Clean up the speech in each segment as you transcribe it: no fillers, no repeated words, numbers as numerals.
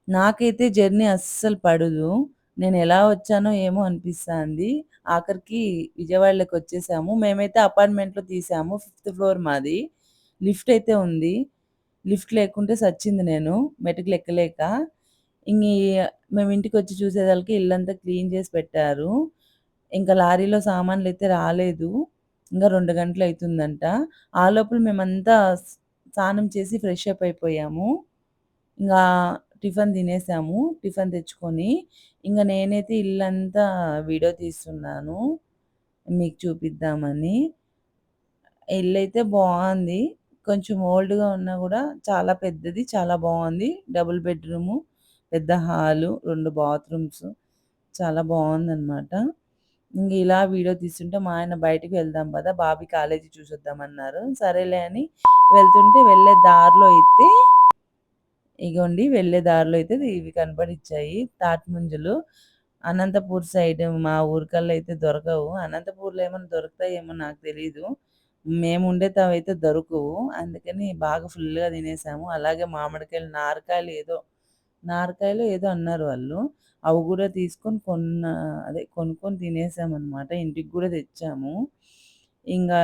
నాకైతే జర్నీ అస్సలు పడదు. నేనెలా వచ్చానో ఏమో అనిపిస్తాంది. ఆఖరికి విజయవాడలోకొచ్చేసాము. మేమైతే అపార్ట్‌మెంట్‌లో తీసాము. ఫిఫ్త్ ఫ్లోర్ మాది. లిఫ్ట్ అయితే ఉంది. లిఫ్ట్ లేకుంటే సచ్చింది నేను మెటికలెక్కలేక. ఇంగీ మేము ఇంటికొచ్చి చూసేసరికి ఇల్లంతా క్లీన్ చేసి పెట్టారు. ఇంక లారీలో సామాన్లయితే రాలేదు. ఇంగా 2 గంటలయితుందంట. ఆ లోపల మేమంతా స్నానం చేసి ఫ్రెష్ అప్ అయిపోయాము. ఇంగా టిఫిన్ తినేసాము. టిఫిన్ తెచ్చుకొని, ఇంగ నేనైతే ఇల్లంతా వీడియో తీస్తున్నాను. మీకు చూపిద్దామని. ఇల్లయితే బావుంది. కొంచెం ఓల్డ్‌గా ఉన్నా గూడా చాలా పెద్దది. చాలా బావుంది. డబుల్ బెడ్‌రూము, పెద్ద హాలు, 2 బాత్రూమ్స్ చాలా బావుందనమాట. ఇంగ ఇలా వీడియో తీస్తుంటే మా ఆయన "బయటికి వెళ్దాం పదా! బాబీ కాలేజీ చూసొద్దామన్నారు." సరేలే అని వెళ్తుంటే వెళ్ళే దారిలో అయితే ఇగోండి వెళ్ళే దారిలో అయితే ఇవి కనపడిచ్చాయి. తాటిముంజలు. అనంతపూర్ సైడ్ మా ఊరికల్లా అయితే దొరకవు. అనంతపూర్‌లో ఏమన్నా దొరుకుతాయేమో నాకు తెలీదు. మేముండే తావైతే దొరకవు. అందుకని బాగా ఫుల్‌గా తినేసాము. అలాగే మామిడికాయలు, నారకాయలో ఏదో అన్నారు వాళ్ళు. అవి గూడా తీసుకొని కొనుక్కొని తినేసామనమాట. ఇంటికి గూడా తెచ్చాము. ఇంగా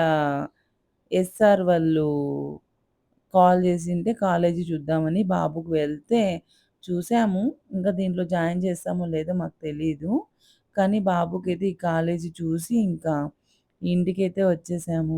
ఎస్ఆర్ వాళ్ళు కాల్ జేసింటే కాలేజీ చూద్దామని బాబుకి వెళ్తే చూసాము. ఇంకా దీంట్లో జాయిన్ చేస్తామో లేదో మాకు తెలీదు. కానీ బాబుకైతే ఈ కాలేజీ చూసి ఇంకా ఇంటికైతే వచ్చేసాము.